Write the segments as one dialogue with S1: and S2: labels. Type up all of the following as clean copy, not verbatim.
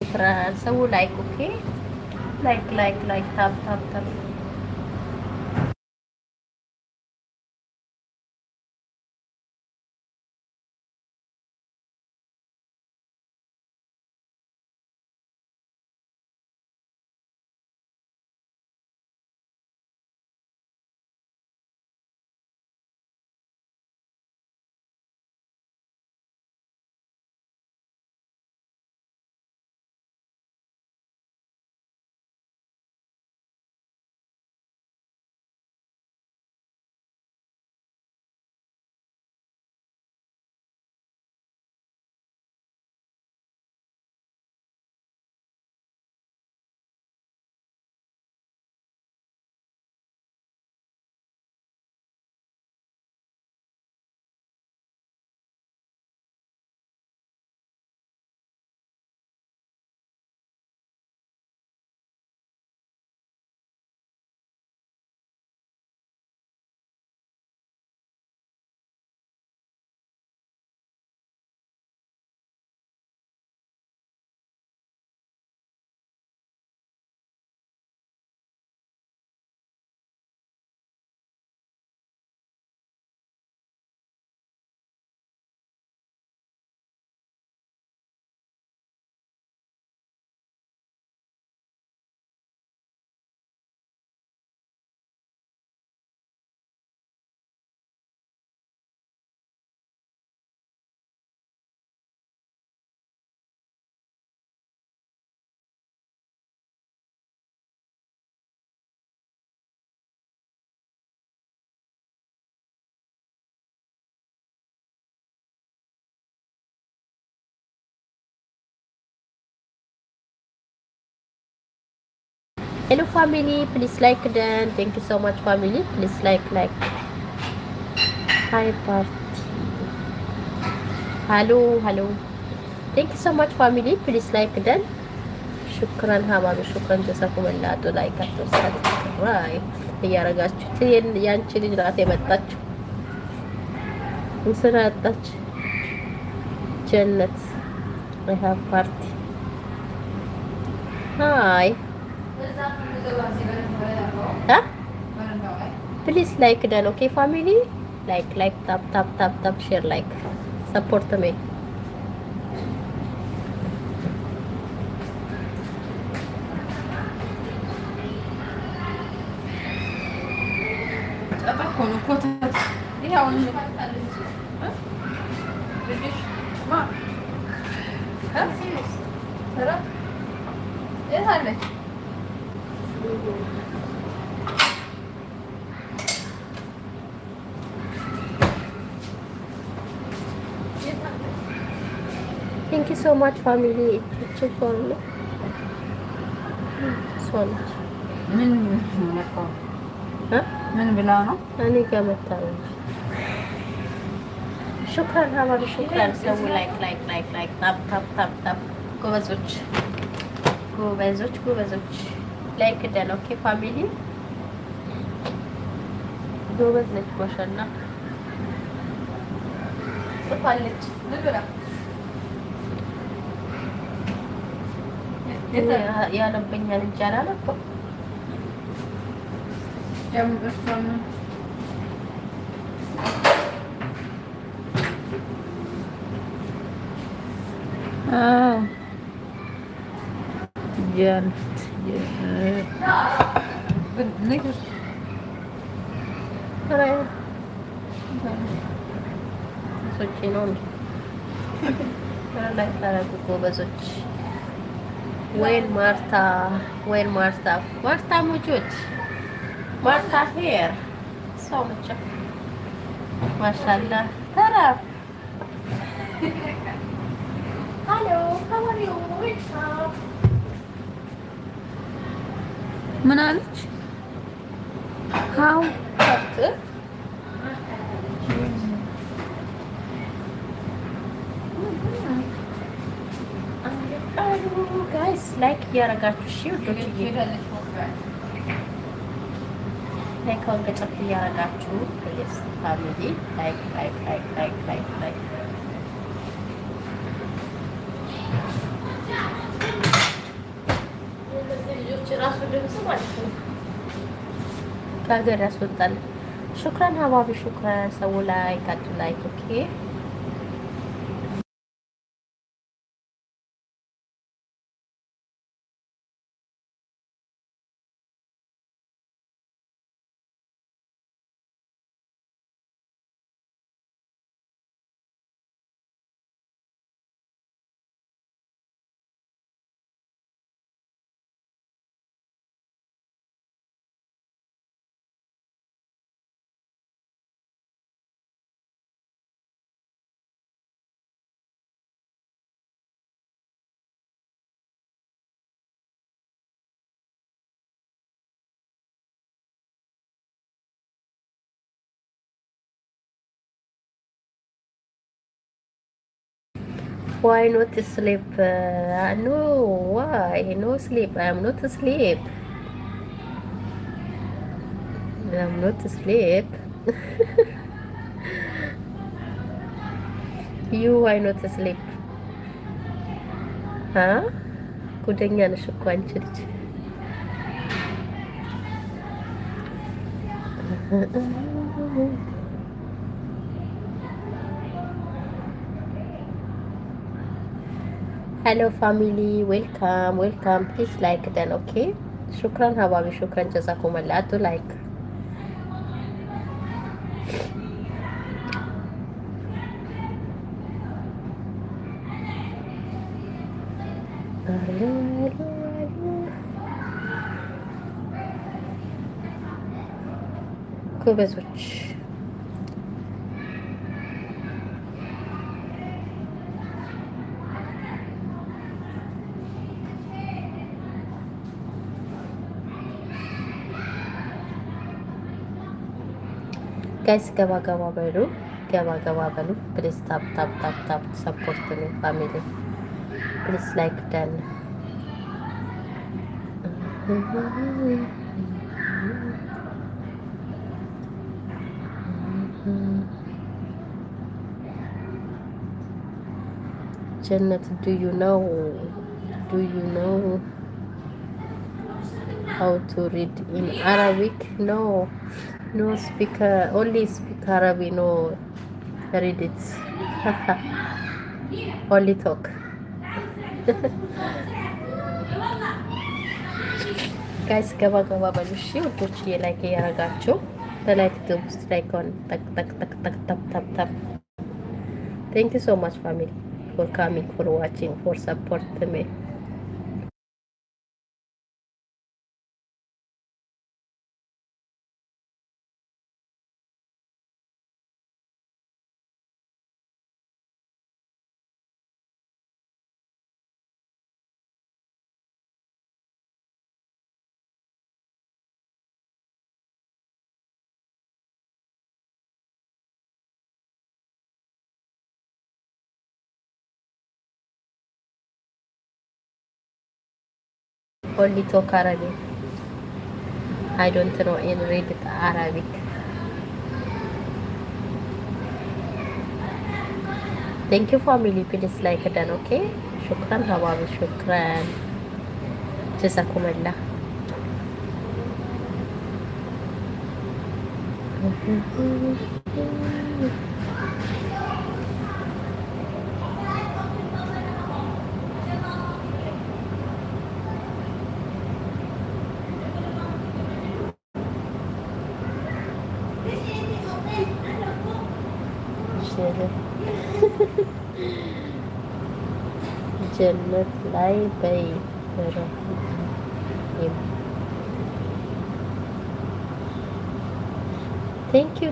S1: شكرا. سووا لايك اوكي. لايك لايك لايك تاب تاب تاب. Hello family, please like then. Thank you so much family. Please like. Hi party. Hello. Thank you so much family. Please like then. شكرا حبايبي شكرا جزاكم الله ላይክ ሰብስክራይብ እያረጋችሁ ያንቺ ልጅ ናት የመጣችው እንስራ ያጣች ጀነት ሪሃብ ፓርቲ ሃይ ፕሊዝ ላይክ ደን ኦኬ ፋሚሊ ላይክ ታፕ ሼር ላይክ ሰፖርት ሚ Thank you so much family. It's for me. So much.
S2: من بلانه
S1: أنا قامت تعمل. شكرا حبايبي شكرا. سووا لايك تاب ጎበዞች ላይክ ደን ኦኬ ፋሚሊ ጎበዝ ነች ማሻአላ ጽፋለች ልብራ ያለበኛል እንጂ አላለኩም ጀምርቷል
S2: جانت نكر
S1: رايح سوتشينون لا تراكو ጎበዞች وين مارتا موجود مارتا هير صومتش ما شاء الله ترى هلو how are you what's up
S2: من قالك هاو
S1: فرق ጋይስ ላይክ እያረጋችሁ እሺ ውዶች ላይክ ወንገጨት እያረጋችሁ ፕሊዝ ፋሚሊ ላይክ ድምፅ ማለት ነው ከሀገር ያስወጣል። ሹክራን ሀባቢ ሹክራን ሰው ላይ ካቱ ላይ ኦኬ Why not sleep? No, why? No sleep. I'm not asleep. I'm not asleep. You why not asleep? Huh? ጉደኛ ነሽ እኮ አንቺ ልጅ። Hello family, welcome. Please like then, okay? Shukran hababi, shukran jazakumullah. To like. ጎበዞች ጋይስ ገባ ገባ በሉ ፕሊዝ ታፕ ሰፖርት ሚ ፋሚሊ ፕሊዝ ላይክ ደን ጀነት ዱ ዩ ኖው how to read in Arabic? No speak only speak Arabic, no read it. Only talk. ጋይስ ገባ በሉ እሺ ውዶች ላይክ እያረጋችሁ በላይክ ግብ ውስጥ ላይክ ኦን ታክ thank you so much family for coming, for watching, for support me. Only talk Arabic. I don't know and read Arabic. Thank you family, please like it and okay. Shukran hababi, shukran. Jazakumullah. ጀነት ላይ በይ Thank you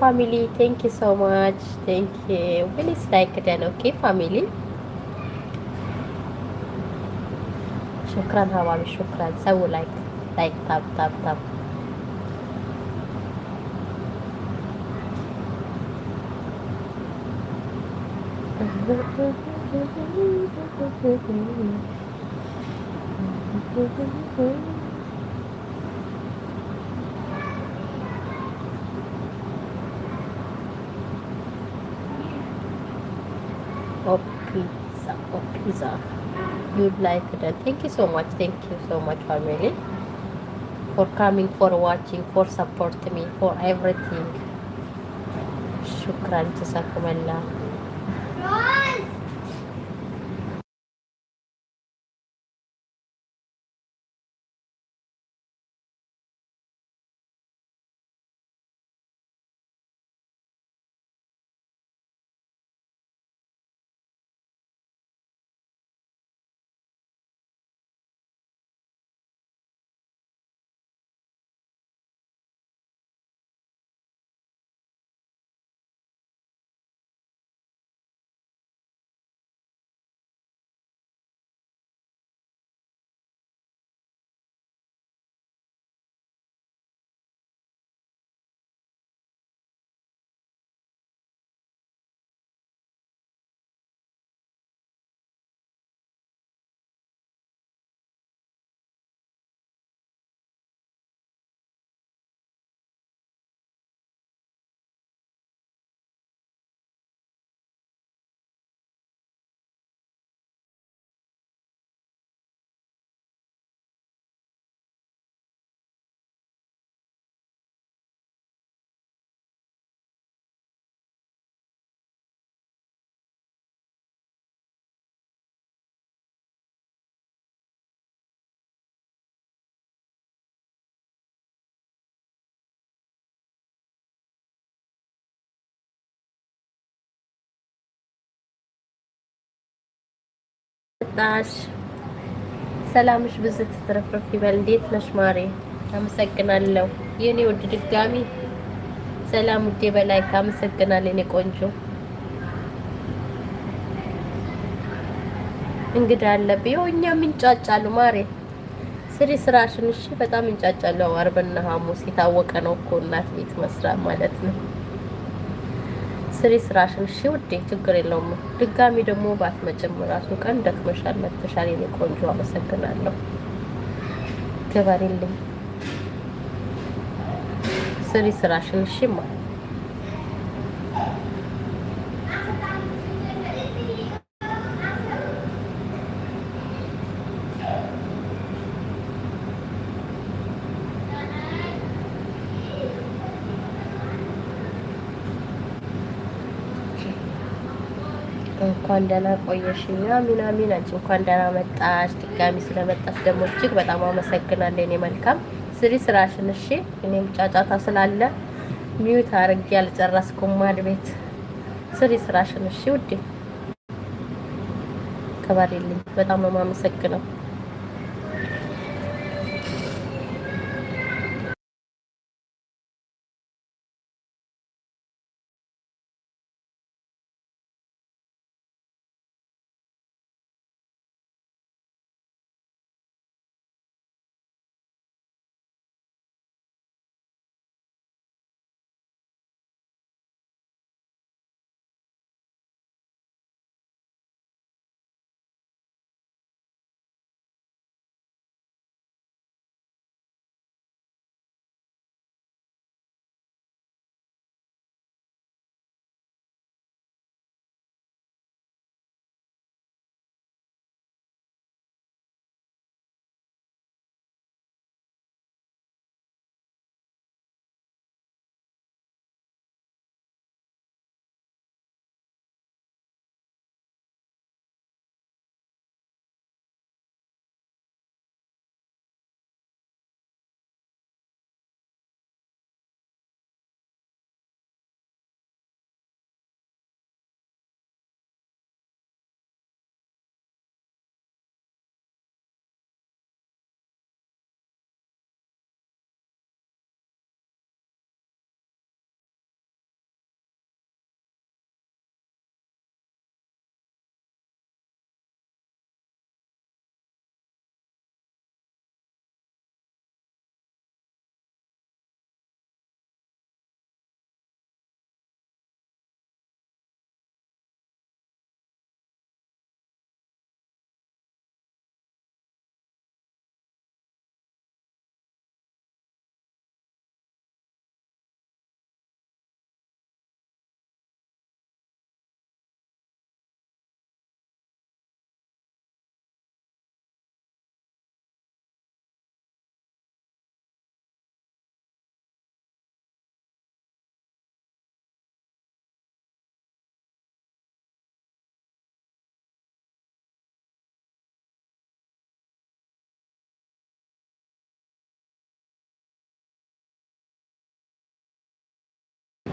S1: family, thank you so much, thank you. Please like then, okay family. Shukran hawabi, shukran. So like tap. Oh pizza. You'd like that. Thank you so much family. for coming, for watching, for support me, for everything. شكرا جزاكم الله. ጣሽ ሰላምሽ ብዙ ትትረፍረፍ ይበል። እንዴት ነሽ ማሬ? አመሰግናለሁ የኔ ውድ ድጋሚ ሰላም ውዴ በላይ አመሰግናለሁ የኔ ቆንጆ። እንግዳ አለብኝ። ይኸው እኛም እንጫጫሉ ማሬ። ስሪ ስራሽን እሺ። በጣም እንጫጫሉ። አርብና ሐሙስ የታወቀ ነው እኮ እናት ቤት መስራት ማለት ነው። ስሪ ስራሽን እሺ ውዴ፣ ችግር የለውም። ድጋሚ ደግሞ ባትመጭም ራሱ ቀን ደክመሻል፣ መጥተሻል የኔ ቆንጆ። አመሰግናለሁ። ግበሪልኝ። ስሪ ስራሽን እሺማ። እንኳን ደህና ቆየሽኝ። አሚን አሚን። አንቺ እንኳን ደህና መጣሽ። ድጋሚ ስለመጣሽ ደግሞ እጅግ በጣም አመሰግናለሁ የኔ መልካም። ስሪ ስራሽን እሺ። እኔም ጫጫታ ስላለ ሚዩት አድርጌ አልጨረስኩም። ማድ ቤት ስሪ ስራሽን እሺ ውዴ። ከበሬልኝ። በጣም ነው የማመሰግነው።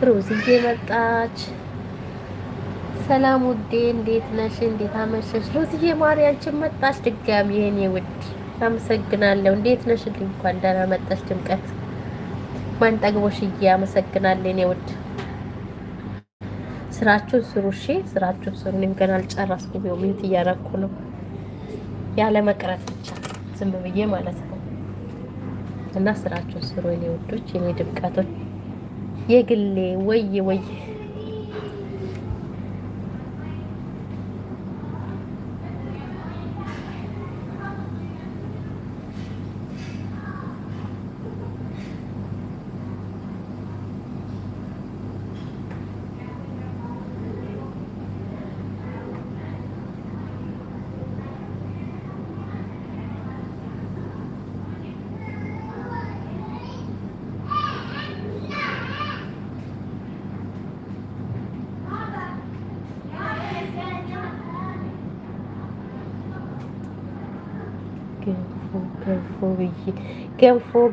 S1: ሮዝዬ መጣች። ሰላም ውዴ፣ እንዴት ነሽ? እንዴት አመሸሽ? ሮዝዬ ማርያችን መጣች ድጋሚ የኔ ውድ፣ አመሰግናለሁ። እንዴት ነሽ? እንኳን ደህና መጣሽ ድምቀት። ማን ጠግቦሽዬ፣ አመሰግናለሁ የኔ ውድ። ስራችሁን ስሩ እሺ፣ ስራችሁን ስሩ። እኔም ገና አልጨረስኩም። ይኸው ሚዩት እያደረኩ ነው፣ ያለ መቅረት ብቻ ዝም ብዬ ማለት ነው። እና ስራችሁን ስሩ የኔ ውዶች፣ የኔ ድምቀቶች፣ የግሌ ወይ ወይ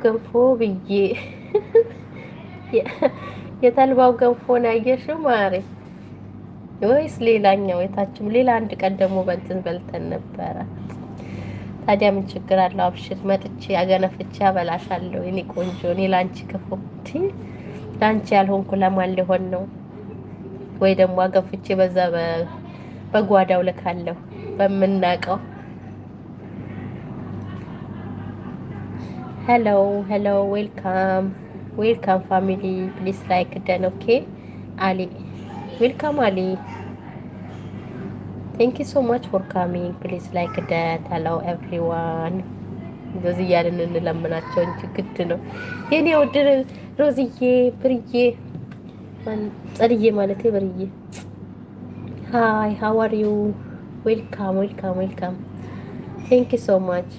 S1: ገንፎ ብዬ የተልባው ገንፎ ነው ያየሽው ማሬ? ወይስ ሌላኛው የታችም ሌላ? አንድ ቀን ደግሞ በእንትን በልተን ነበረ። ታዲያ ምን ችግር አለው? አብሽር፣ መጥቼ አገነፍቼ አበላሻለሁ የኔ ቆንጆ። እኔ ላንቺ ክፉ ላንቺ ያልሆንኩ ለማን ሊሆን ነው? ወይ ደግሞ አገንፍቼ በዛ በጓዳው ልካለሁ በምናቀው። ሄሎ ዌልካም ፋሚሊ ፕሊዝ ላይክ ደን ኦኬ። አሊ ዌልካም አሊ ቴንክ ዩ ሶ ማች ፎር ካሚንግ ፕሊዝ ላይክ ደን። ሄሎ ኤቭሪዋን። እንደዚህ እያልን እንለምናቸው እንጂ ግድ ነው የኔ ውድ ሮዝዬ፣ ብርዬ፣ ጸድዬ ማለት ብርዬ። ሃይ ሃው አር ዩ? ዌልካም ቴንክ ዩ ሶ ማች።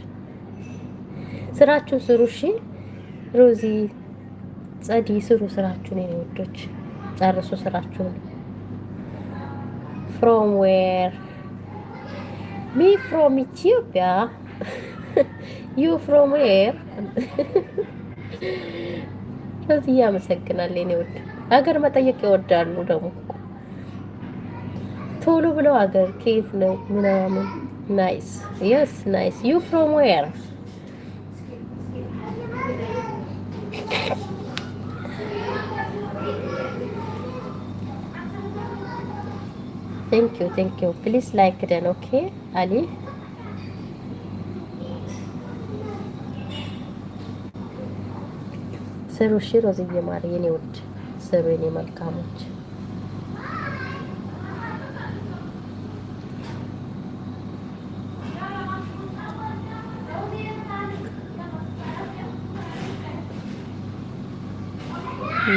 S1: ስራችሁን ስሩ እሺ። ሮዚ፣ ጸዲ ስሩ ስራችሁን የኔ ወዶች፣ ጨርሱ ስራችሁን። ፍሮም ዌር? ሚ ፍሮም ኢትዮጵያ። ዩ ፍሮም ዌር? ሮዚ ያመሰግናል የኔ ወድ። አገር መጠየቅ ይወዳሉ ደግሞ ቶሎ ብለው አገር ከየት ነው ምናምን። ናይስ የስ ናይስ። ዩ ፍሮም ዌር? ቴንክ ዩ ፕሊዝ ላይክ ደን ኦኬ። አሊ ስሩ እሺ። ሮዝዬ ማር የኔ ውድ ስሩ የኔ መልካሞች።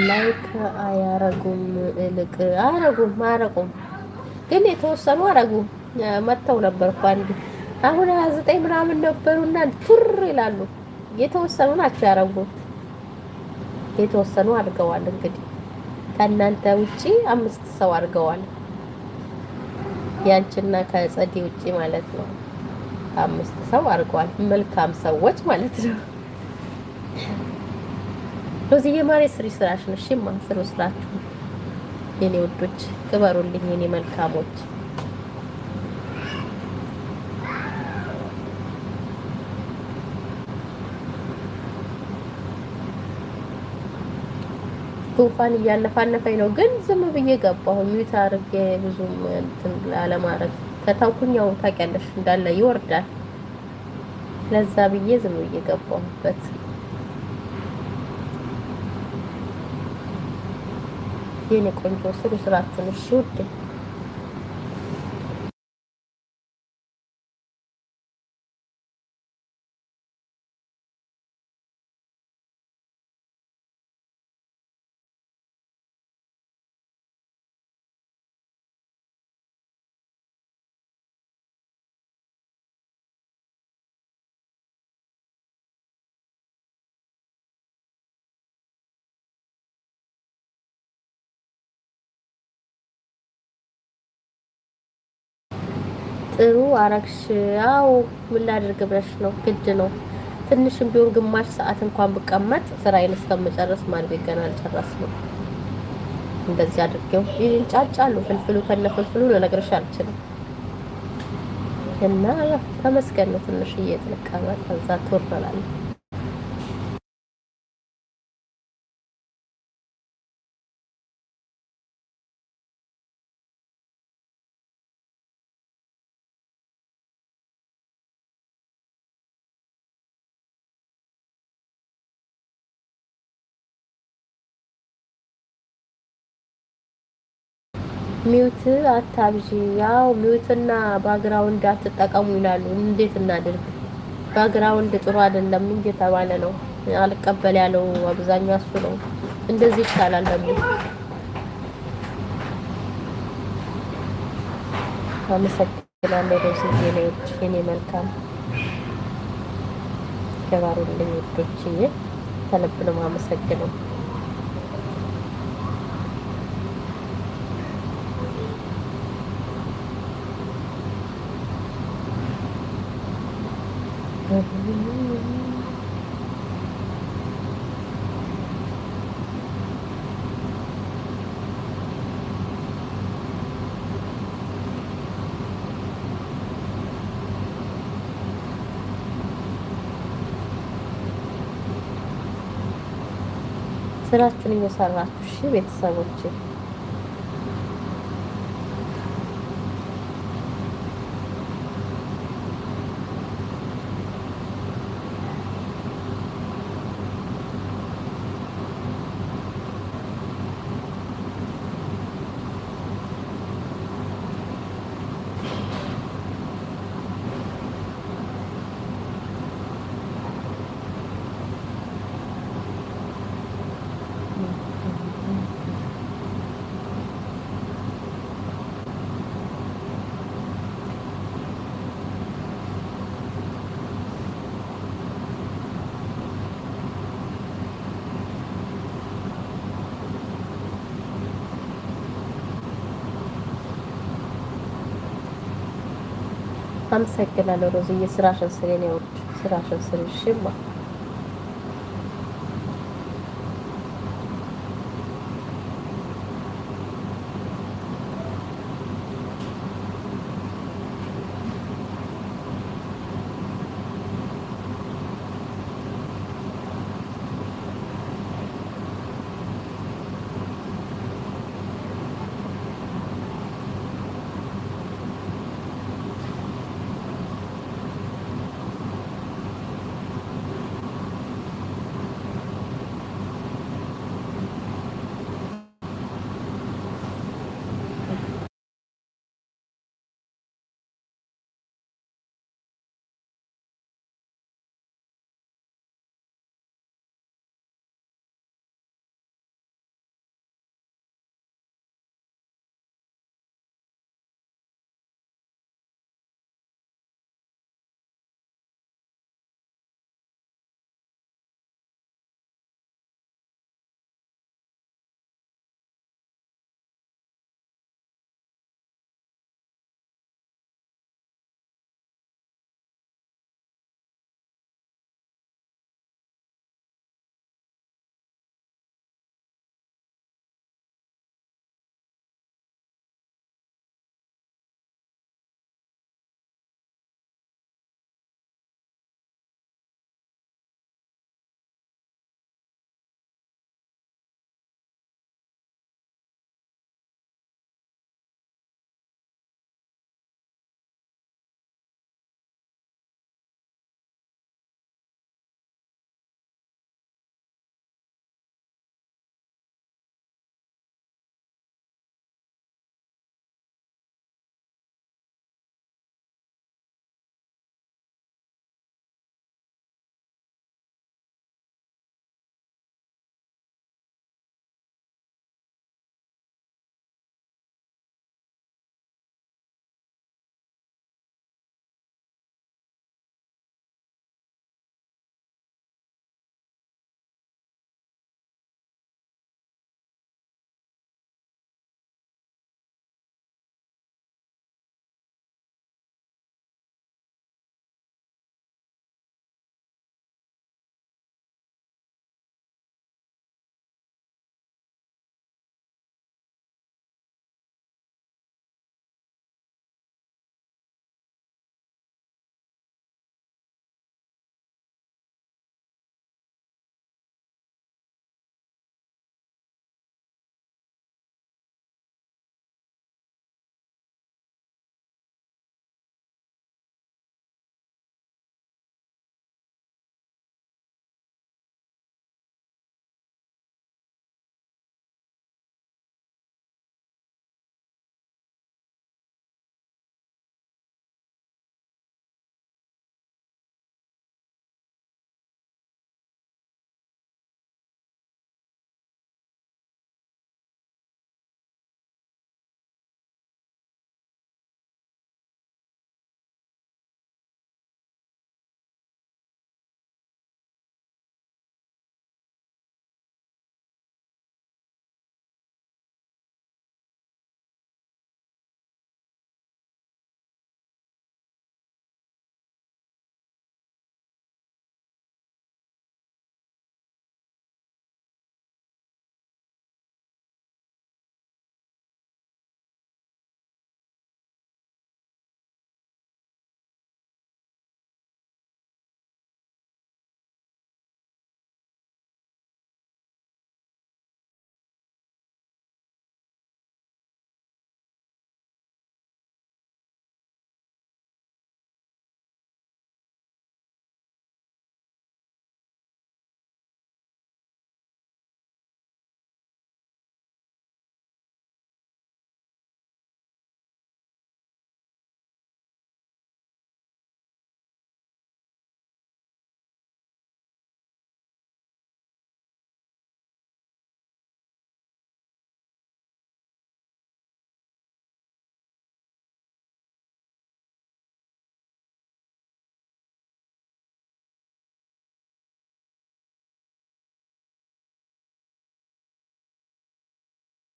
S1: ላይክ አያረጉም፣ እልቅ አያረጉም ግን የተወሰኑ አረጉ። መተው ነበር እኮ አንዱ አሁን 29 ምናምን ነበሩና ቱር ይላሉ። የተወሰኑ ናቸው ያረጉት፣ የተወሰኑ አድርገዋል። እንግዲህ ከእናንተ ውጪ 5 ሰው አድርገዋል። ያንቺና ከጸዲ ውጪ ማለት ነው 5 ሰው አድርገዋል። መልካም ሰዎች ማለት ነው። ሮዝዬ ማሬ ስሪ ስራሽን እሺ። ስሩ ስራችሁ የኔ ወዶች፣ ክበሩልኝ የኔ መልካሞች። ጉንፋን እያነፋነፈኝ ነው፣ ግን ዝም ብዬ ገባሁ። ሚዩት አድርጌ ብዙም እንትን አለማድረግ ከታውኩኝ ያው ታውቂያለሽ እንዳለ ይወርዳል። ለዛ ብዬ ዝም ብዬ ገባሁበት። የኔ ቆንጆ ስሩ ስራችሁን እሺ ውዴ። ጥሩ አረግሽ። አዎ ምን ላድርግ ብለሽ ነው? ግድ ነው። ትንሽም ቢሆን ግማሽ ሰዓት እንኳን ብቀመጥ ስራዬን እስከምጨርስ ማድረግ ገና አልጨረስንም። እንደዚህ አድርጌው ይንጫጫሉ። ፍልፍሉ ከነ ፍልፍሉ ልነግርሽ አልችልም። እና ያው ተመስገን ነው። ትንሽዬ ጥንቃቄ ከዛ ትወርናለች። ሚውት አታብዢ። ያው ሚውትና ባግራውንድ አትጠቀሙ ይላሉ። እንዴት እናድርግ? ባግራውንድ ጥሩ አይደለም እንጂ የተባለ ነው። አልቀበል ያለው አብዛኛው እሱ ነው። እንደዚህ ይሻላል ደግሞ። አመሰግናለሁ ሮዝዬ፣ የኔ መልካም ገባሩልኝ ውዶችዬ፣ ከልብ ነው የማመሰግነው። ስራችሁን እየሰራችሁ እሺ ቤተሰቦቼ። አመሰግናለሁ ሮዝዬ። ስራሽን ስሪ ነው ወድ ስራሽን ስሪ ሽማ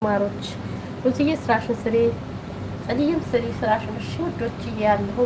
S1: ማሮች ሩዝዬ ስራሽን ስሪ፣ ጸልይም ስሪ ስራሽን። እሺ ውዶችዬ ያለሁ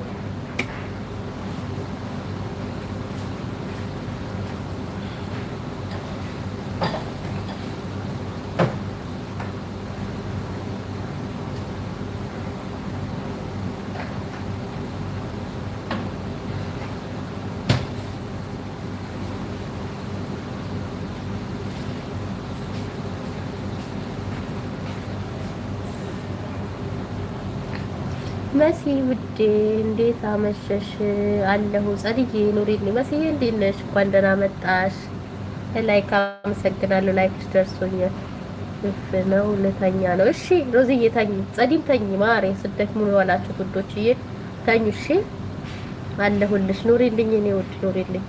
S1: መሲ ውዴ እንዴት አመሸሽ? አለሁ ጸልዬ ኑሪልኝ። መሲዬ እንዴት ነሽ? እንኳን ደህና መጣሽ። ላይክ አመሰግናለሁ። ላይክሽ ደርሶኛል። እፍ ነው ልተኛ ነው። እሺ ሮዝዬ ተኝ፣ ጸዲም ተኝ። ማሬ ስደት ሙሉ ዋላችሁት ውዶችዬ ተኙ። እሺ አለሁልሽ። ኑሪልኝ እኔ ውድ ኑሪልኝ።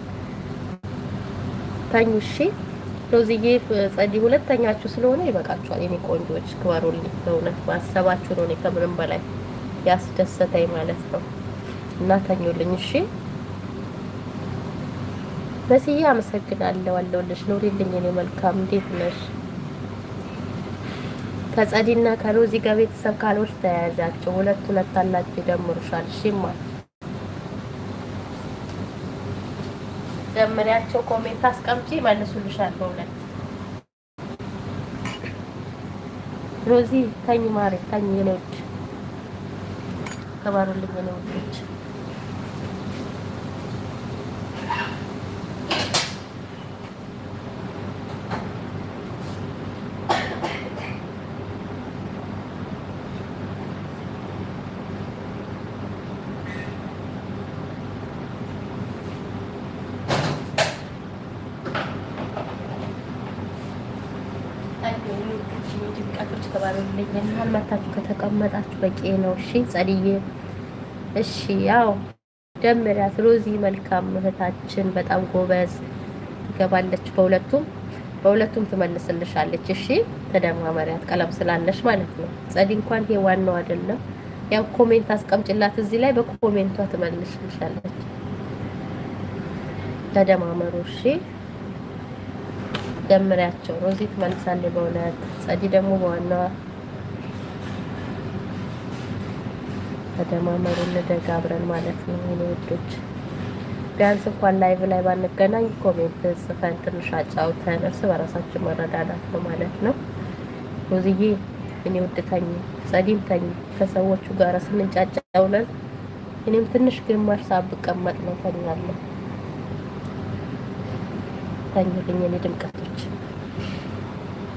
S1: ተኙ እሺ ሮዝዬ ጸዲ ሁለተኛችሁ ስለሆነ ይበቃችኋል። የኔ ቆንጆች ክበሩልኝ። በእውነት ማሰባችሁ ነው እኔ ከምንም በላይ ያስደሰተኝ ማለት ነው። እና ተኙልኝ እሺ። መስዬ አመሰግናለሁ። አለሁልሽ። ኑሪልኝ እኔ መልካም። እንዴት ነሽ? ከጸዲና ከሮዚ ጋር ቤተሰብ ካልሆንሽ ተያያዣቸው። ሁለት ሁለት አላችሁ ይደምሩሻል። እሺማ ደምሪያቸው። ኮሜንት አስቀምጪ መልሱልሻል። በሁለት ሮዚ ተኝ ማሪ ተኝ የኔ ውድ ከባሩልኝ የኔ ውዶች። ድምቀቶች ከባሩልኝ እናል መታችሁ ከተቀመጣችሁ በቂ ነው። እሺ ጸድዬ እሺ ያው ደምሪያት። ሮዚ መልካም እህታችን በጣም ጎበዝ ትገባለች። በሁለቱም ትመልስልሻለች። እሺ ተደማመሪያት ቀለም ስላለሽ ማለት ነው። ጸዲ እንኳን ይሄ ዋናው አይደለም። ያው ኮሜንት አስቀምጭላት እዚህ ላይ በኮሜንቷ ትመልስልሻለች። ተደማመሩ እሺ ደምሪያቸው። ሮዚ ትመልሳለች በእውነት ጸዲ ደግሞ በዋናዋ ተደማመሩ እንደጋ አብረን ማለት ነው የኔ ውዶች። ቢያንስ እንኳን ላይቭ ላይ ባንገናኝ ኮሜንት ጽፈን ትንሽ አጫውተን እርስ በራሳችን መረዳዳት ነው ማለት ነው። ሮዝዬ እኔ ውድ ተኝ፣ ጸዲም ተኝ። ከሰዎቹ ጋር ስንጫጫ ውለን እኔም ትንሽ ግማሽ ሰዓት ብቀመጥ ነው ተኛለሁ። ተኝልኝ የኔ ድምቀቶች።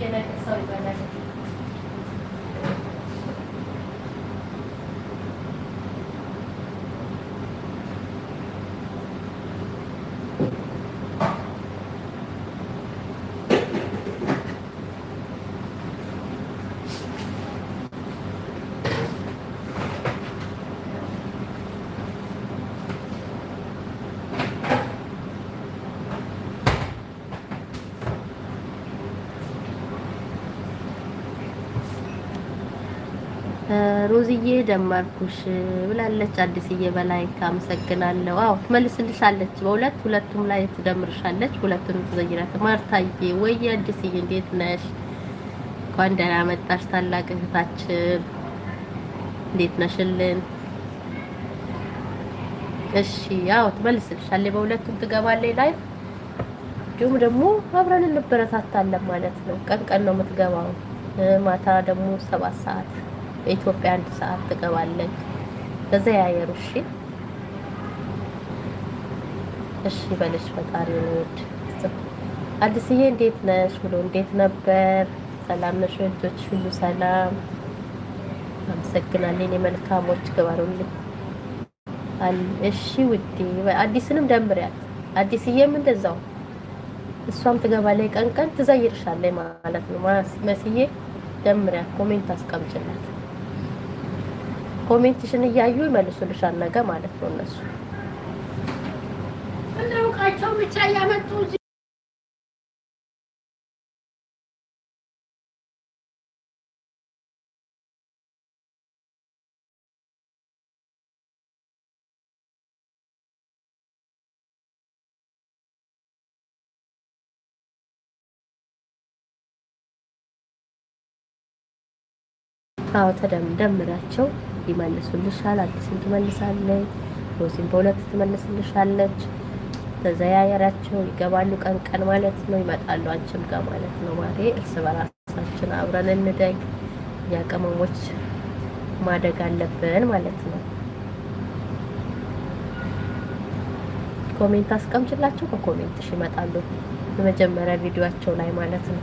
S1: የነቀሰው ይባላል ሮዝዬ ደማርኩሽ ብላለች። አዲስዬ በላይ አመሰግናለሁ። አዎ ትመልስልሻለች። ሁለቱም ላይ ትደምርሻለች። ሁለቱንም ትዘይራት። ማርታዬ ወይ አዲስዬ እንዴት ነሽ? እንኳን ደህና መጣሽ ታላቅ እህታችን። እንዴት ነሽልን? እሺ ያው ትመልስልሻለች። በሁለቱም ትገባለች ላይ እንዲሁም ደግሞ አብረን እንበረታታለን ማለት ነው። ቀን ቀን ነው የምትገባው። ማታ ደግሞ 7 ሰዓት በኢትዮጵያ 1 ሰዓት ትገባለች። ተዘያየሩ እሺ። እሺ በልሽ ፈጣሪ ነው። አዲስዬ እንዴት ነሽ ብሎ እንዴት ነበር? ሰላም ነሽ? ልጆች ሁሉ ሰላም? አመሰግናለሁ። የመልካሞች ግባሩልኝ። እሺ ውዴ አዲስንም ደምሪያት። አዲስዬም እንደዛው እሷም ትገባለች። ቀን ቀን ትዘይርሻለች ማለት ነው። መስዬ ደምሪያት። ኮሜንት አስቀምጭላት። ኮሜንትሽን እያዩ ይመልሱልሻል ነገ ማለት ነው። እነሱ እንደውቃቸው ብቻ ያመጡ አዎ ተደምራቸው ይመልሱልሻል። አዲስም ትመልሳለች፣ ሮዚም በሁለት ትመልስልሻለች። ተዘያየራቸው ይገባሉ። ቀን ቀን ማለት ነው ይመጣሉ አንቺም ጋር ማለት ነው። ማሬ እርስ በራሳችን አብረን እንደግ። ያቀመሞች ማደግ አለብን ማለት ነው። ኮሜንት አስቀምጭላቸው፣ በኮሜንትሽ ይመጣሉ የመጀመሪያ ቪዲዮአቸው ላይ ማለት ነው።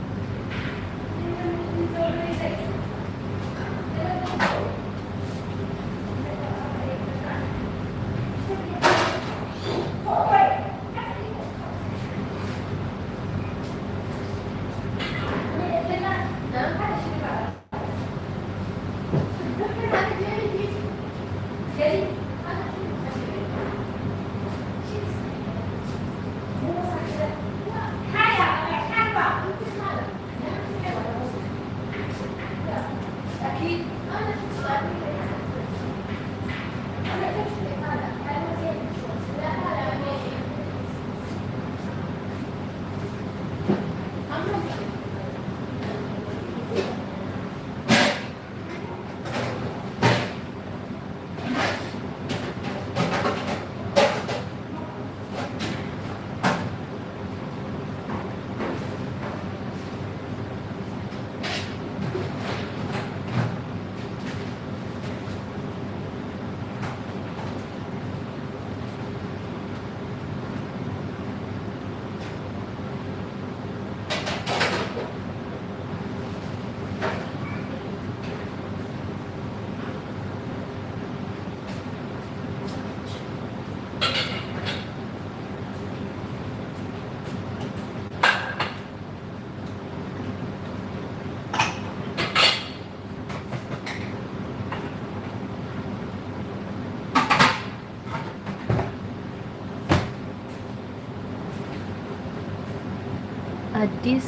S1: አዲስ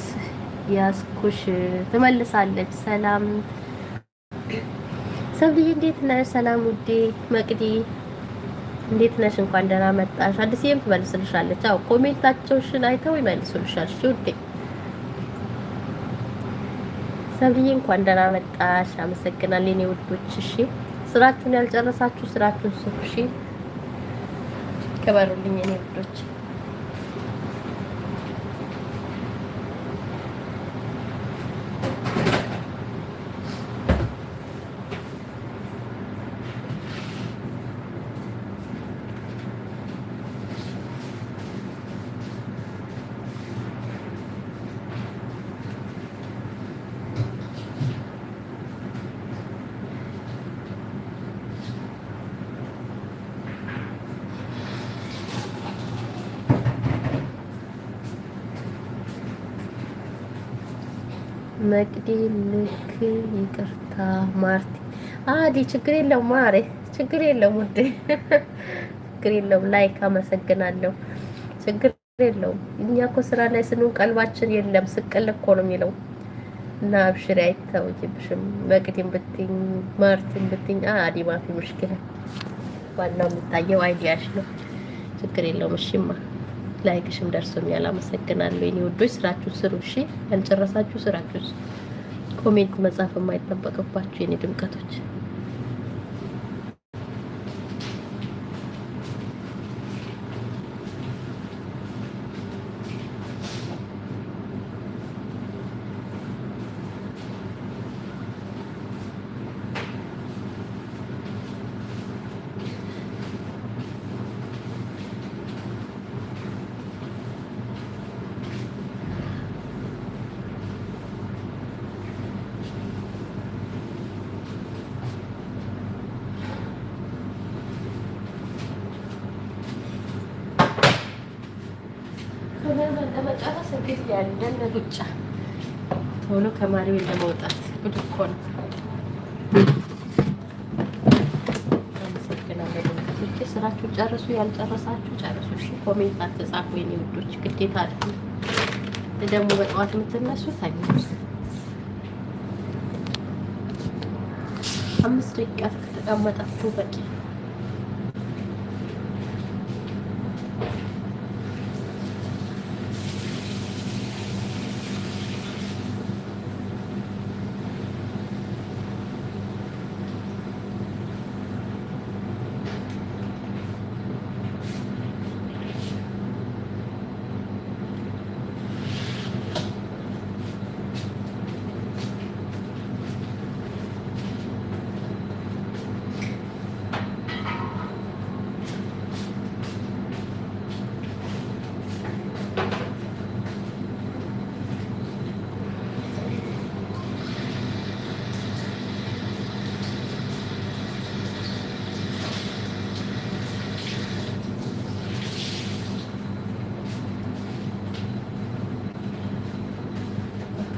S1: ያስኩሽ ትመልሳለች። ሰላም ሰብሊ እንዴት ነሽ? ሰላም ውዴ መቅዲ እንዴት ነሽ? እንኳን ደህና መጣሽ። አዲስዬም ትመልስልሻለች። አዎ ኮሜንታቸውሽን አይተው ይመልሱልሻል። እሺ ውዴ ሰብሊ እንኳን ደህና መጣሽ። አመሰግናለሁ የኔ ውዶች። እሺ ስራችሁን ያልጨረሳችሁ ስራችሁን ስሩ። እሺ ከበሩልኝ የኔ ውዶች። መቅዲ ልክ ይቅርታ ማርቲ አዲ ችግር የለውም ማሬ ችግር የለውም ውዴ ችግር የለውም። ላይክ አመሰግናለሁ። ችግር የለውም። እኛ እኮ ስራ ላይ ስንሆን ቀልባችን የለም ስቅል እኮ ነው የሚለው እና አብሽሪ አይታወቂብሽም። መቅዲም ብትኝ ማርቲም ብትኝ አዲ ማፊ ሙሽኪላ ዋናው የሚታየው አይዲያሽ ነው። ችግር የለውም። እሺማ ላይክሽም ደርሶኛል። አመሰግናለሁ የኔ ውዶች። ስራችሁ ስሩ እሺ። ያልጨረሳችሁ ስራችሁ ኮሜንት መጻፍ የማይጠበቅባችሁ የኔ ድምቀቶች። ለመጨረስ እንግዲህ ያለን ሩጫ ቶሎ ከማሪው ለመውጣት ጉድ እኮ ነው። አመሰግናለሁ። ስራችሁ ጨርሱ፣ ያልጨረሳችሁ ጨርሱ። እሺ ኮሜንት አትጻፉ የኔ ውዶች፣ ግዴታ አይደለም። ደግሞ በጠዋት የምትነሱት አይደለም። 5 ደቂቃ ከተቀመጣችሁ በቂ።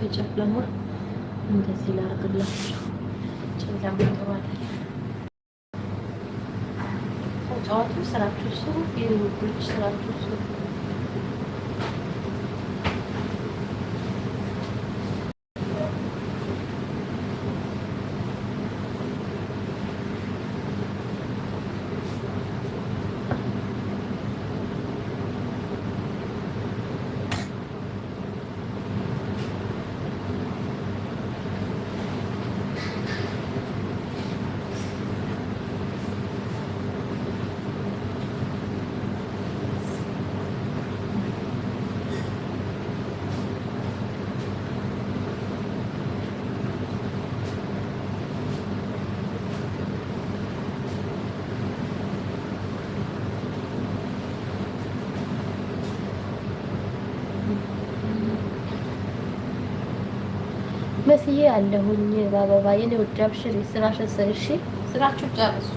S1: ከጨለማ እንደዚህ ላድርግላችሁ። ጨለማ ተባለ። ጨዋቱ ስራችሁ ስሩ፣ የውዶች ስራችሁ ስሩ። መስዬ አለሁኝ በአበባ የኔ ውድ አብሽሪ፣ ስራሽን ስሪ። እሺ ስራችሁ ጨርሱ።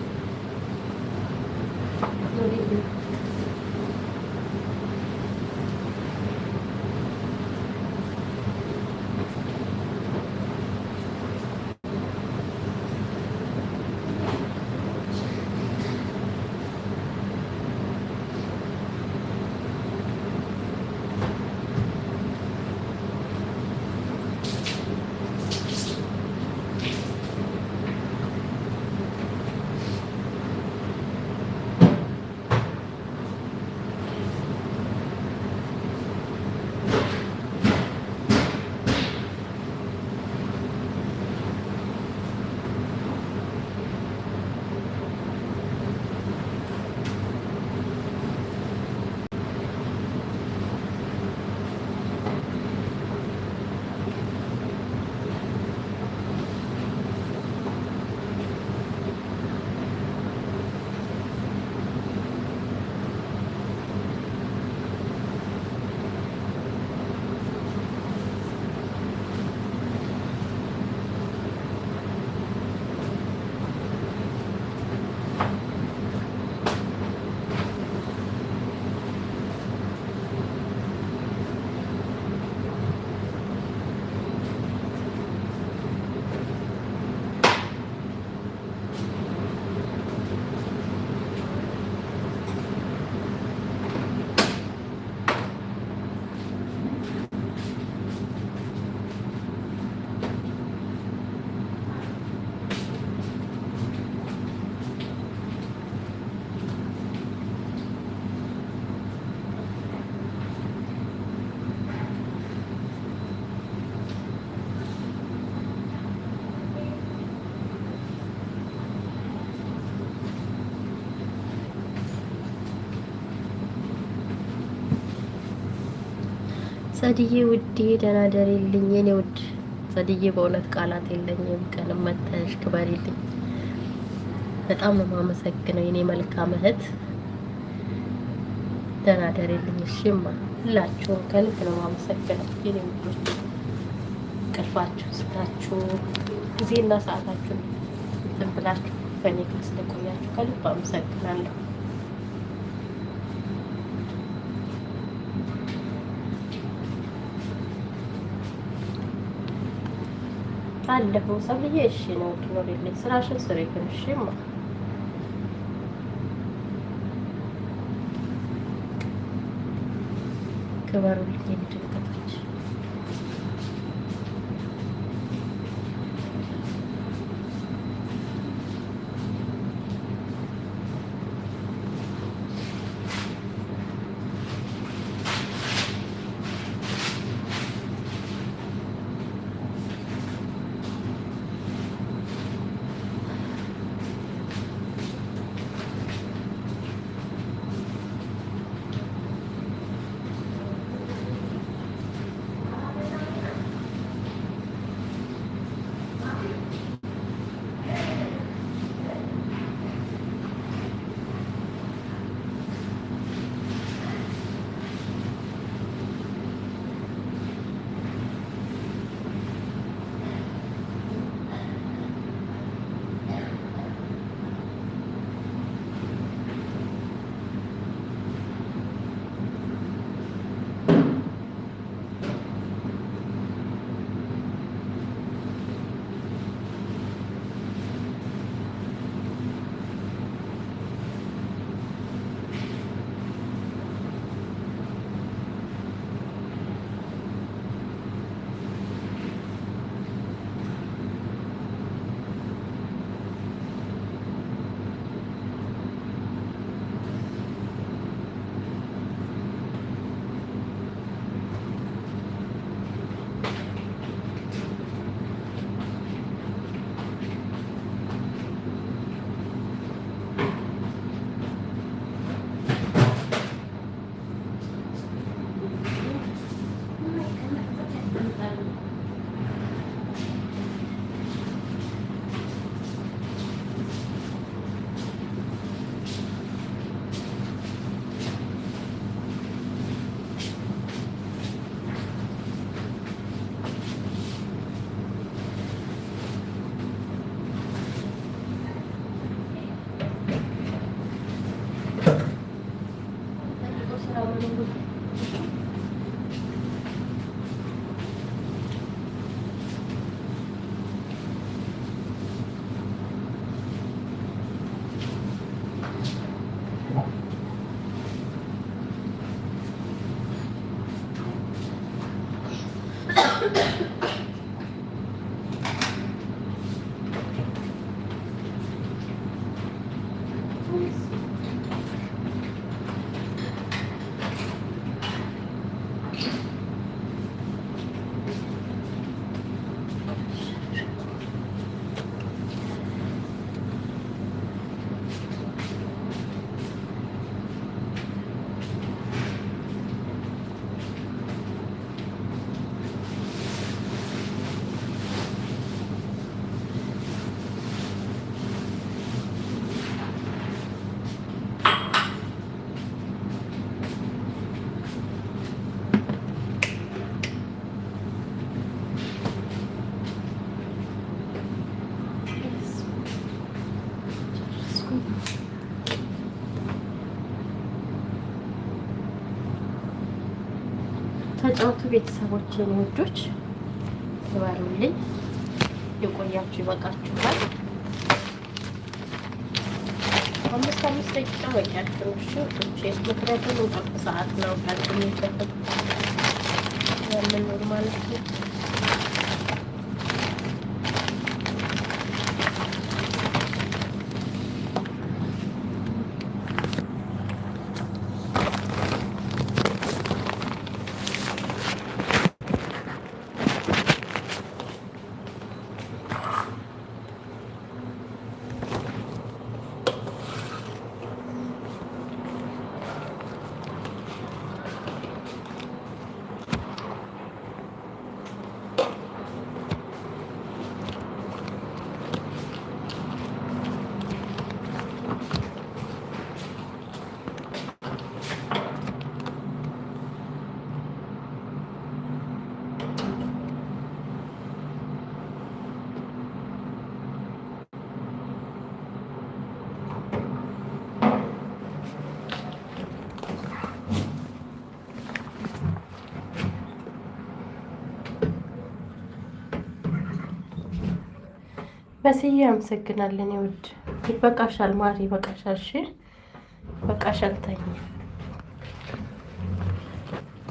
S1: ጸድዬ ውዴ ደህና ደሪልኝ የኔ ውድ ጸድዬ፣ በእውነት ቃላት የለኝም። ቀንም መተሽ ክበሪልኝ። በጣም ነው የማመሰግነው የኔ መልካም እህት። ደህና ደሪልኝ። እሺማ ሁላችሁም ከልብ ነው የማመሰግነው የኔ ውዶች። ቅርፋችሁ ስታችሁ ጊዜና ሰዓታችሁን እንትን ብላችሁ ከኔ ጋር ስለቆያችሁ ከልብ አመሰግናለሁ። አለሁ ሰብዬ። እሺ ነው ትኖሪልኝ፣ ስራሽን ስሪ ግን እሺማ። ክበሩልኝ የድንገቶች ተጫውቱ ቤተሰቦች፣ የኔ ውዶች ተባሉልኝ። የቆያችሁ ይበቃችኋል። 5 ደቂቃ በቂያችሁ። እሺ ውዶቼ፣ ምክንያቱም እንቅልፍ ሰዓት ነው ካልኩኝ ይከፈት ያለነው ማለት ነው። በስዬ አመሰግናለን። ይወድ ይበቃሻል፣ ማሪ ይበቃሻል። እሺ በቃሻል። ተኝ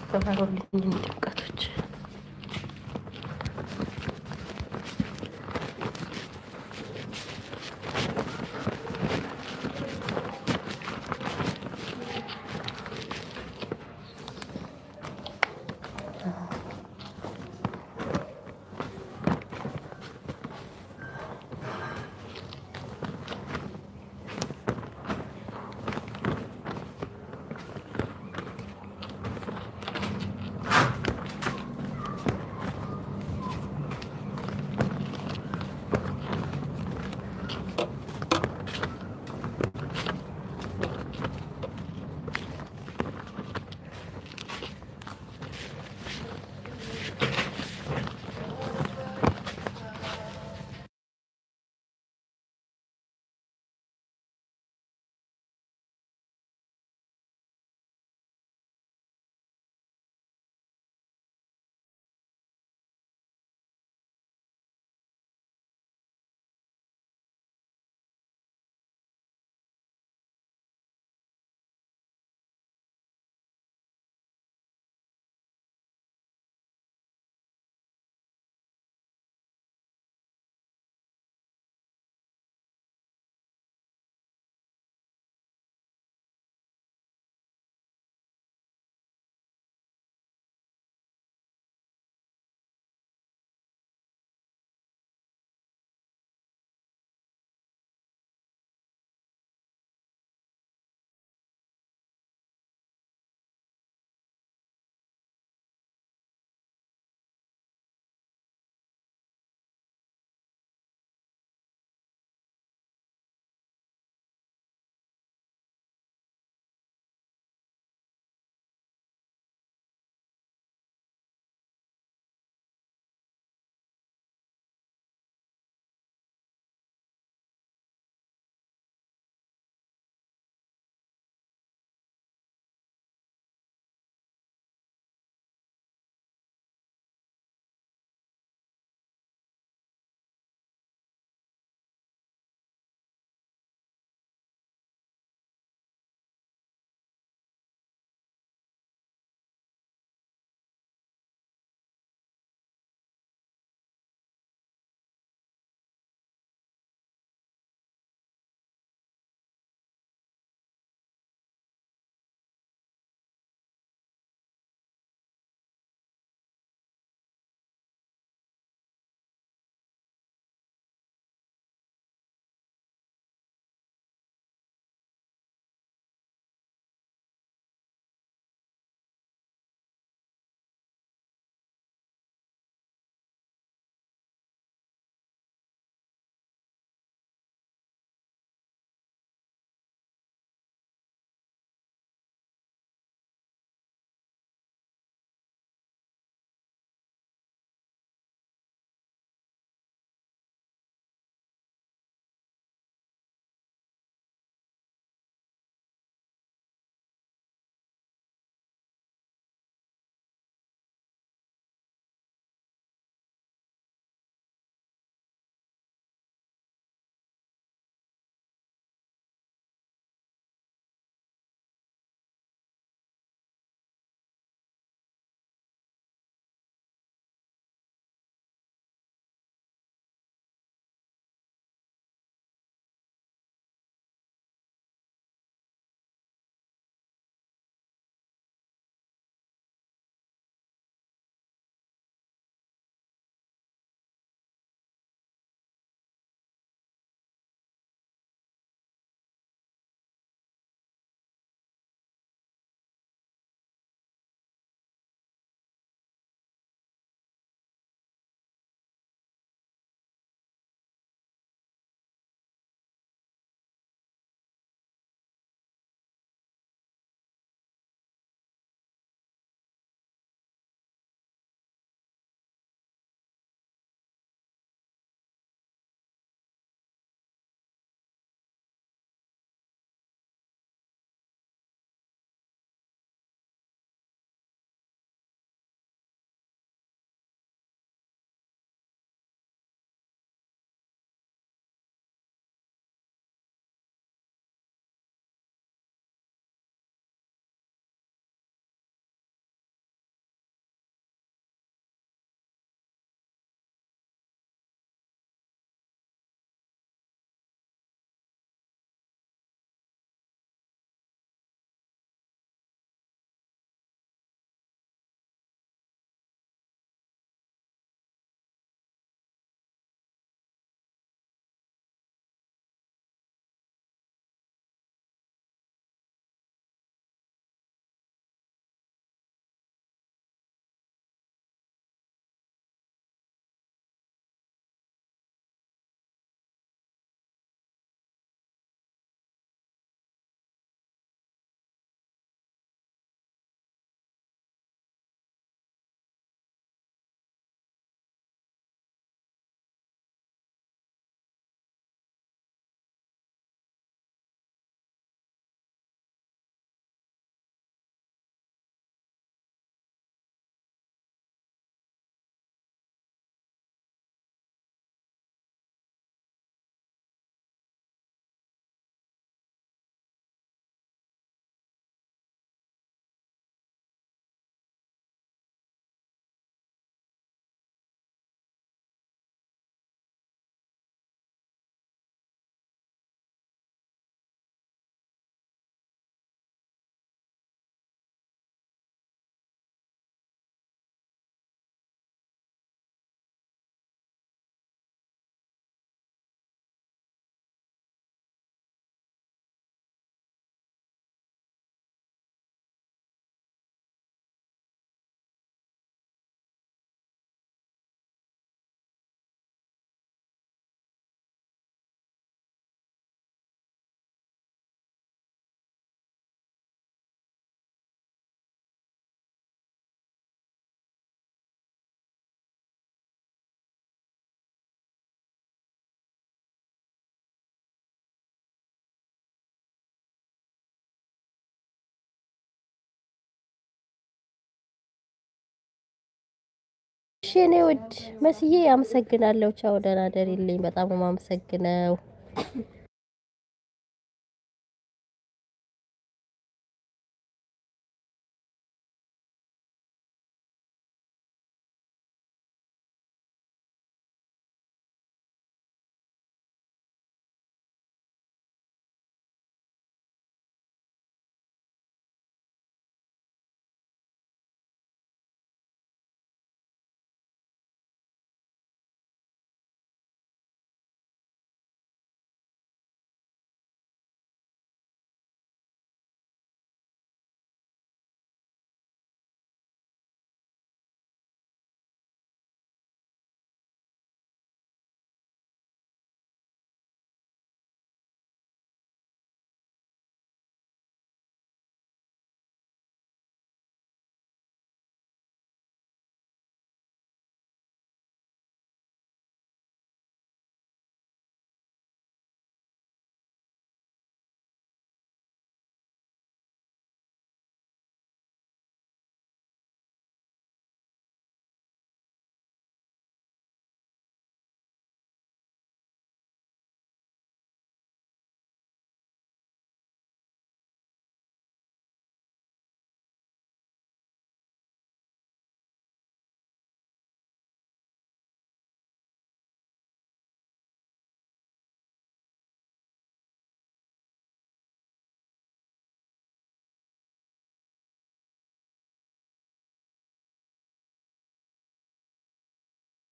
S1: ተባሮልኝ ድምቀቶች እሺ እኔ ውድ መስዬ አመሰግናለሁ። ቻው ደህና ደሪልኝ። በጣም ነው የማመሰግነው።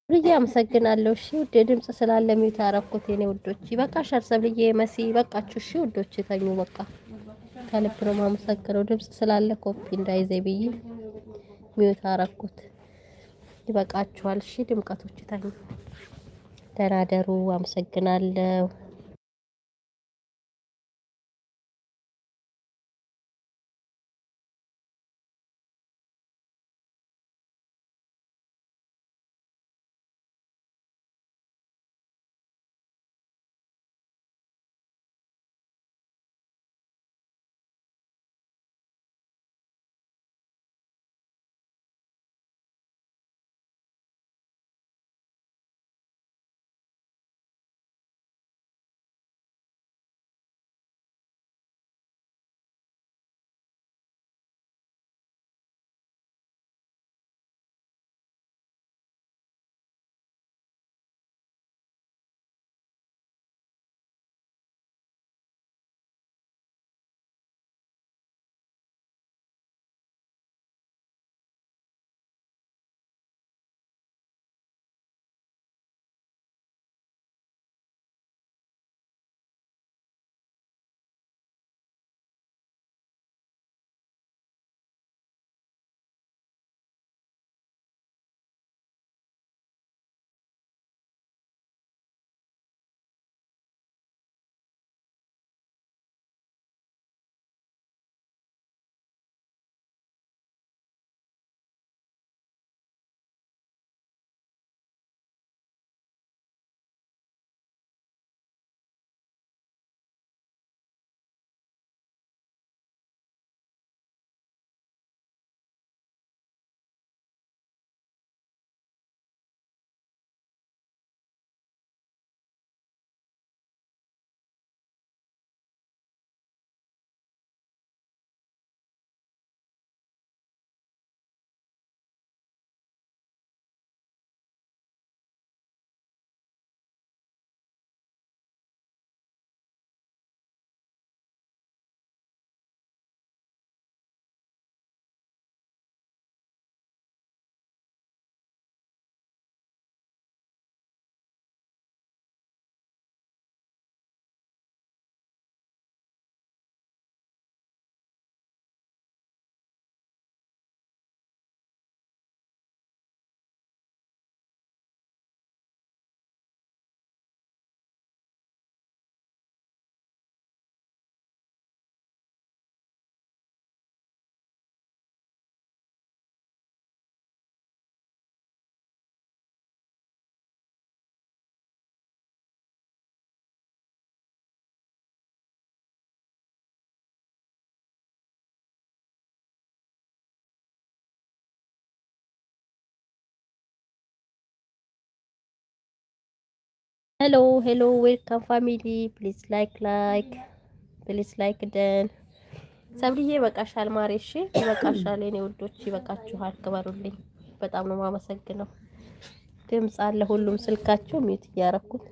S1: ብዬ አመሰግናለሁ። እሺ ውድ ድምጽ ስላለ ሚውት አረኩት። የኔ ውዶች ይበቃሻል። ሰብልዬ መሲ በቃችሁ። እሺ ውዶች ተኙ በቃ። ከልብ ነው የማመሰግነው። ድምጽ ስላለ ኮፒ እንዳይዘይ ብዬ ሚውት አረኩት። ይበቃችኋል። እሺ ድምቀቶች ተኙ። ደህና ደሩ። አመሰግናለሁ። ሄሎ ሄሎ ዌልካም ፋሚሊ ፕሊዝ ላይክ ደን ሰብልዬ ይበቃሻል ማሬ። እሺ ይበቃሻል የኔ ውዶች ይበቃችኋል። ክበሩልኝ። በጣም ነው የማመሰግነው። ድምጽ አለ ሁሉም ስልካችሁ ሚዩት እያረኩት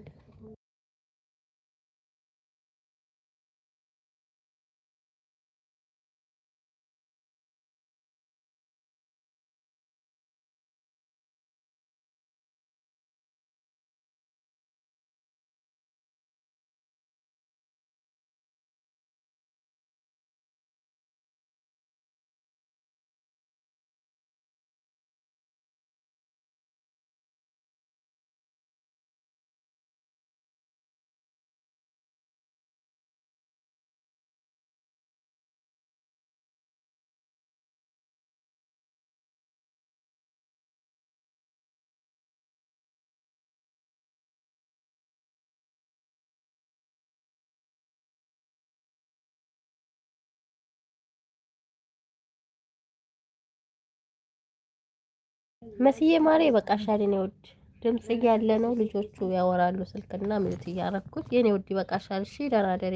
S1: መስዬ ማሬ ይበቃሻል የኔ ውድ። ድምጽ እያለ ነው ልጆቹ ያወራሉ ስልክና ሚዩት እያረኩት የኔ ውድ ይበቃሻል። እሺ ደራደሪ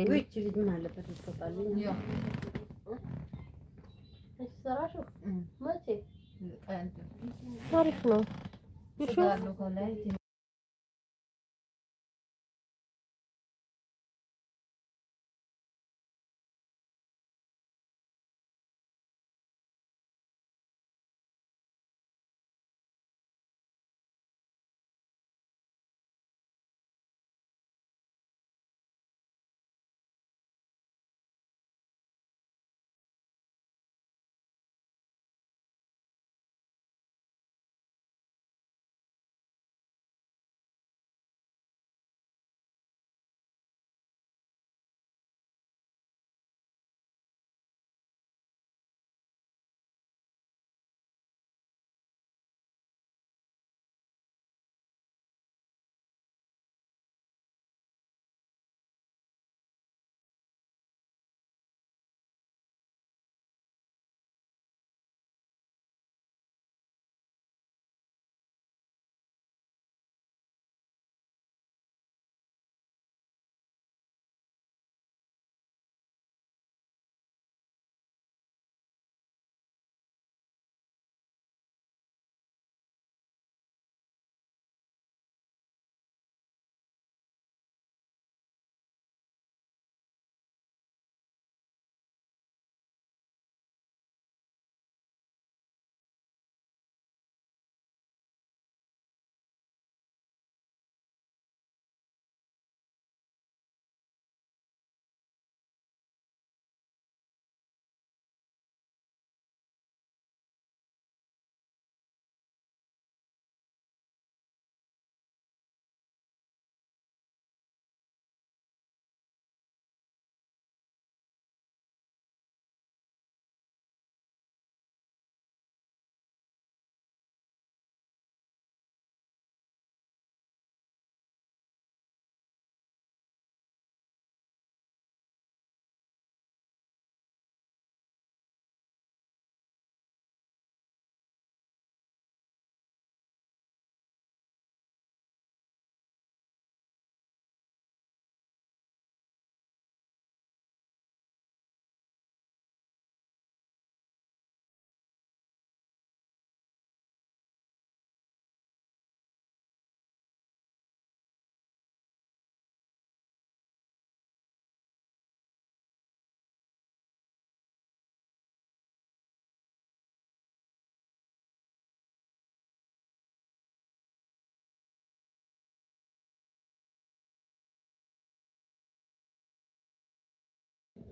S1: አሪፍ ነው።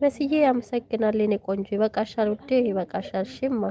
S1: መስዬ ያመሰግናል የኔ ቆንጆ ይበቃሻል ውዴ ይበቃሻል። እሺማ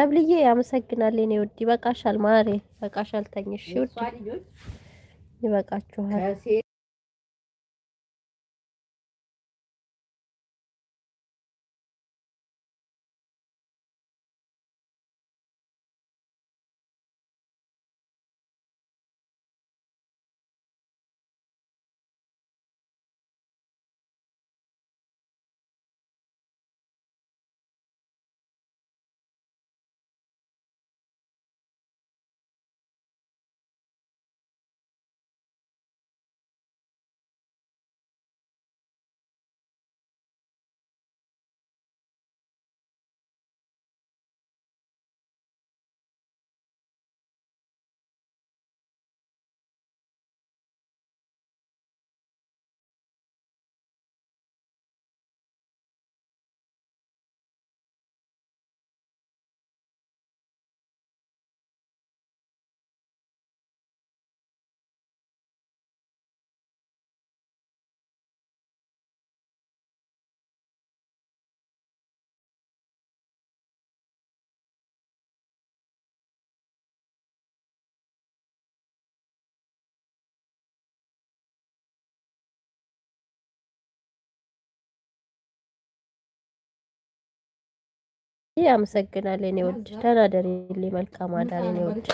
S1: ሰብልዬ አመሰግናለሁ። እኔ ውድ ይበቃሻል፣ ማሬ ይበቃሻል። ተኝሽ ውድ ይበቃችኋል። አመሰግናለሁ። እኔ ውድ ደህና ደሪልኝ። መልካም አዳር እኔ ውድ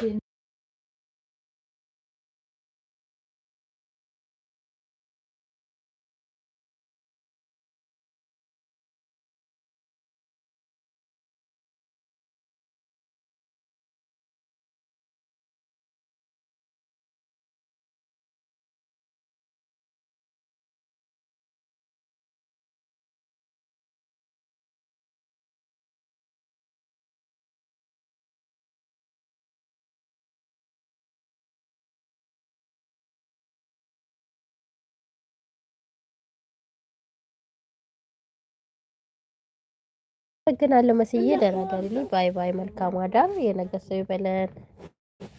S1: አመሰግናለሁ። መስዬ ደህና ደሪልኝ። ባይ ባይ። መልካም አዳር። የነገ ሰው ይበለን።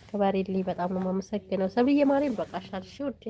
S1: ክበሪልኝ። በጣም ነው የማመሰግነው። ሰብልዬ ማርያም ይበቃሻል። እሺ ውዴ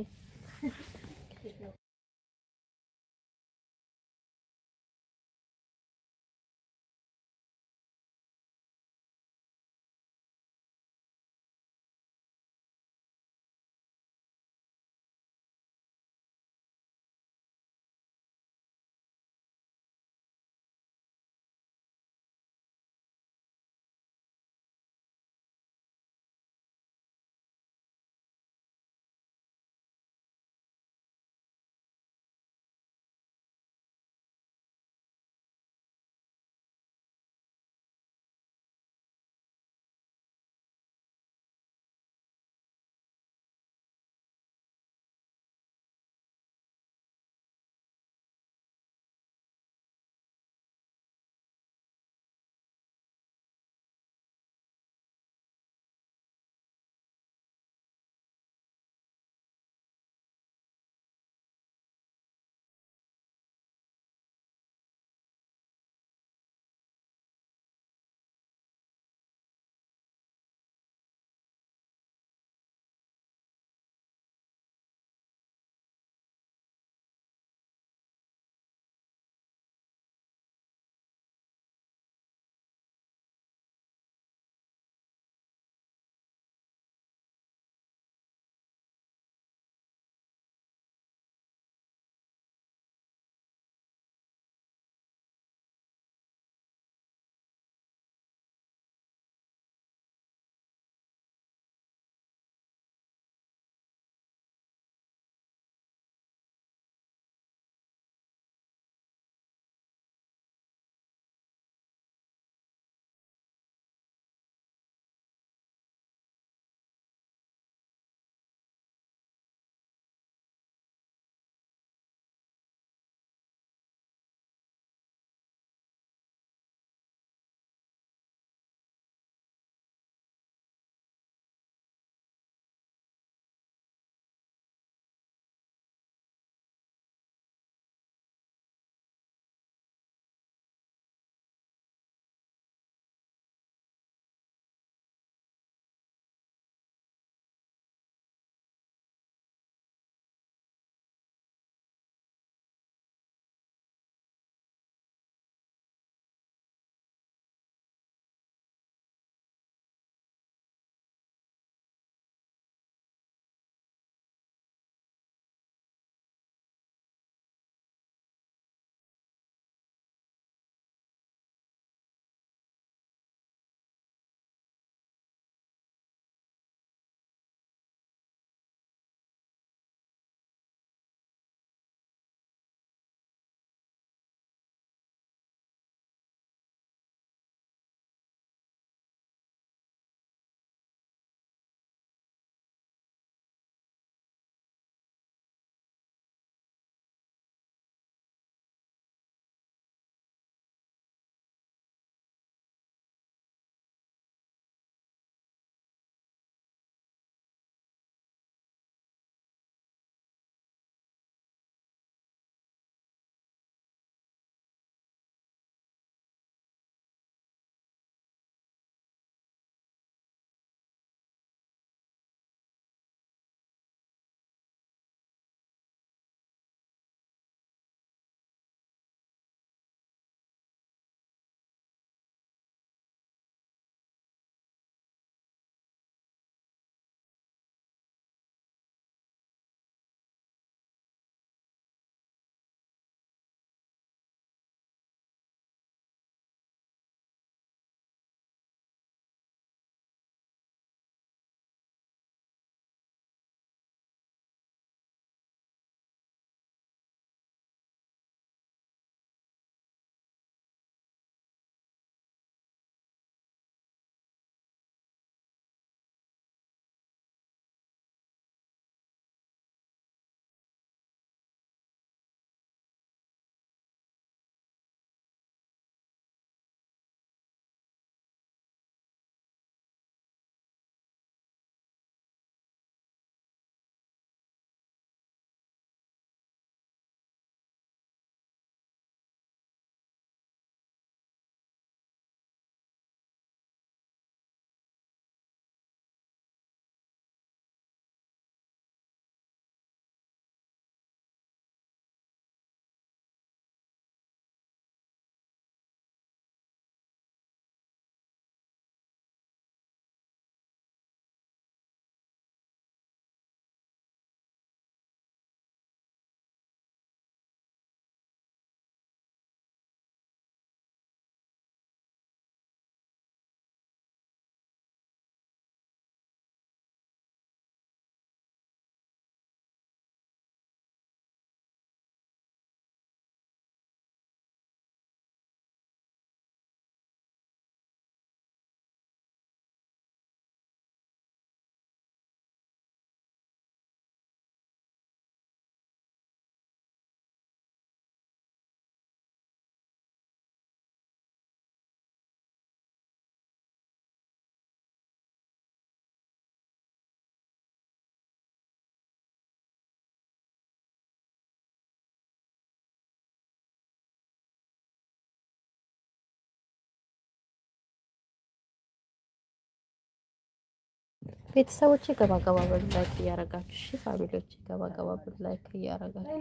S1: ቤተሰቦቼ ገባ ገባ በሉ ላይክ እያረጋችሁ እሺ። ፋሚሊዎቼ ገባ ገባ በሉ ላይክ እያረጋችሁ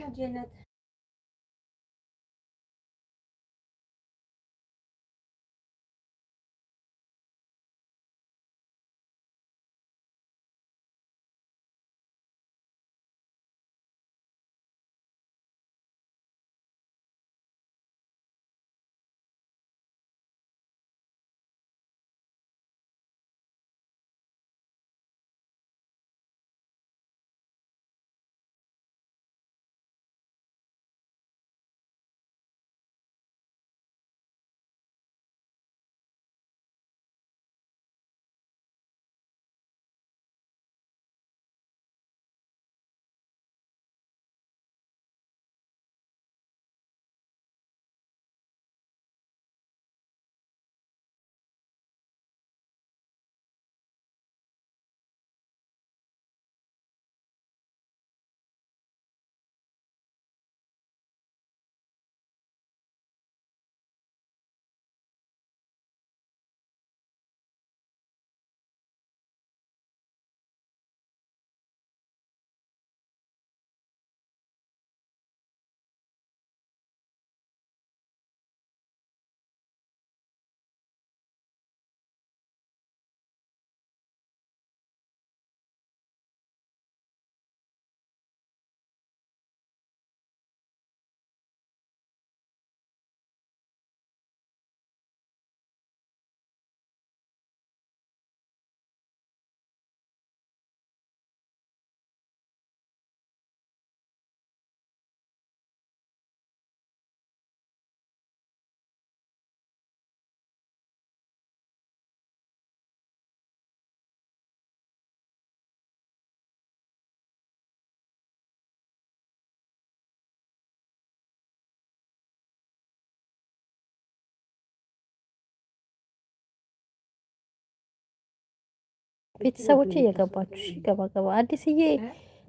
S1: ቤተሰቦቼ እየገባችሁ እሺ። ገባ ገባ አዲስዬ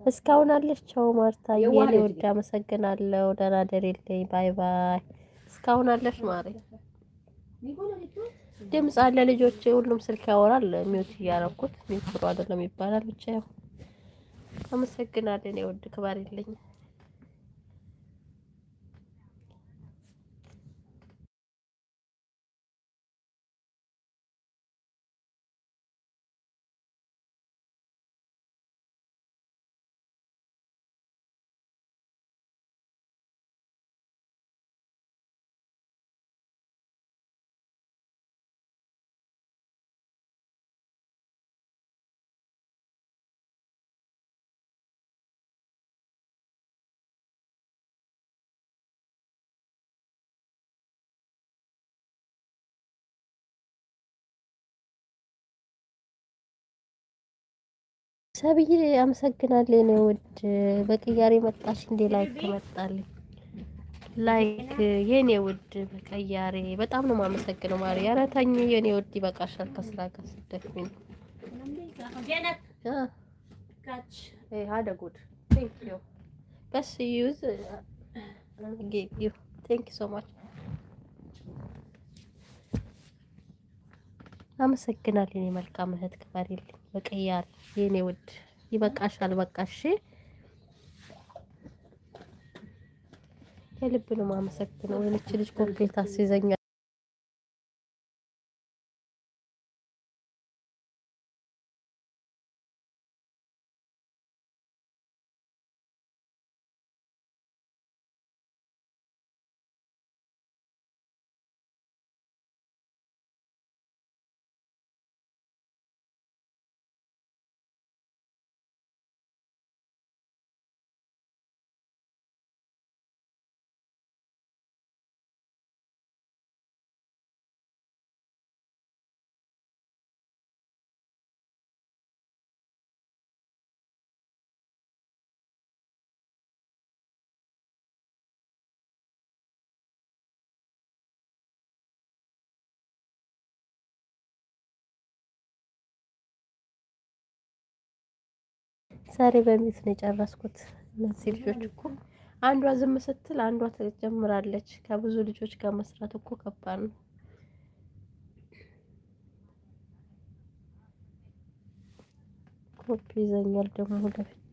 S1: እስካሁን አለች። ቻው ማርታዬ የኔ ውድ አመሰግናለሁ። ደህና ደሬልኝ። ባይ ባይ። እስካሁን አለች ማሬ። ድምፅ አለ ልጆቼ፣ ሁሉም ስልክ ያወራል። ሚውት እያረኩት ሚውት ጥሩ አይደለም ይባላል። ብቻ ያው አመሰግናለሁ። እኔ ውድ ክባሪልኝ። ሰብዬ አመሰግናለሁ። የኔ ውድ በቅያሬ መጣሽ እንዴ? ላይክ መጣልኝ። ላይክ የኔ ውድ በቅያሬ በጣም ነው የማመሰግነው። ማሪ ኧረ ተኝ የኔ ውድ ይበቃሻል። ከስራ ጋር ስትደክሚ ሀደ ጉድ ቴንክ ዩ በስ ዩዝ ጊቭ ዩ ቴንክ ዩ ሶ ማች አመሰግናለሁ። የኔ መልካም እህት ክበሪልኝ። በቅያሬ የኔ ውድ ይበቃሻል። በቃሽ የልብ ነው የማመሰግነው። የልጅ ልጅ ኮምፕሌት አስይዘኛል። ዛሬ በሚት ነው የጨረስኩት። እነዚህ ልጆች እኮ አንዷ ዝም ስትል አንዷ ትጀምራለች። ከብዙ ልጆች ጋር መስራት እኮ ከባድ ነው። ሆፕ ይዘኛል ደግሞ ወደፊት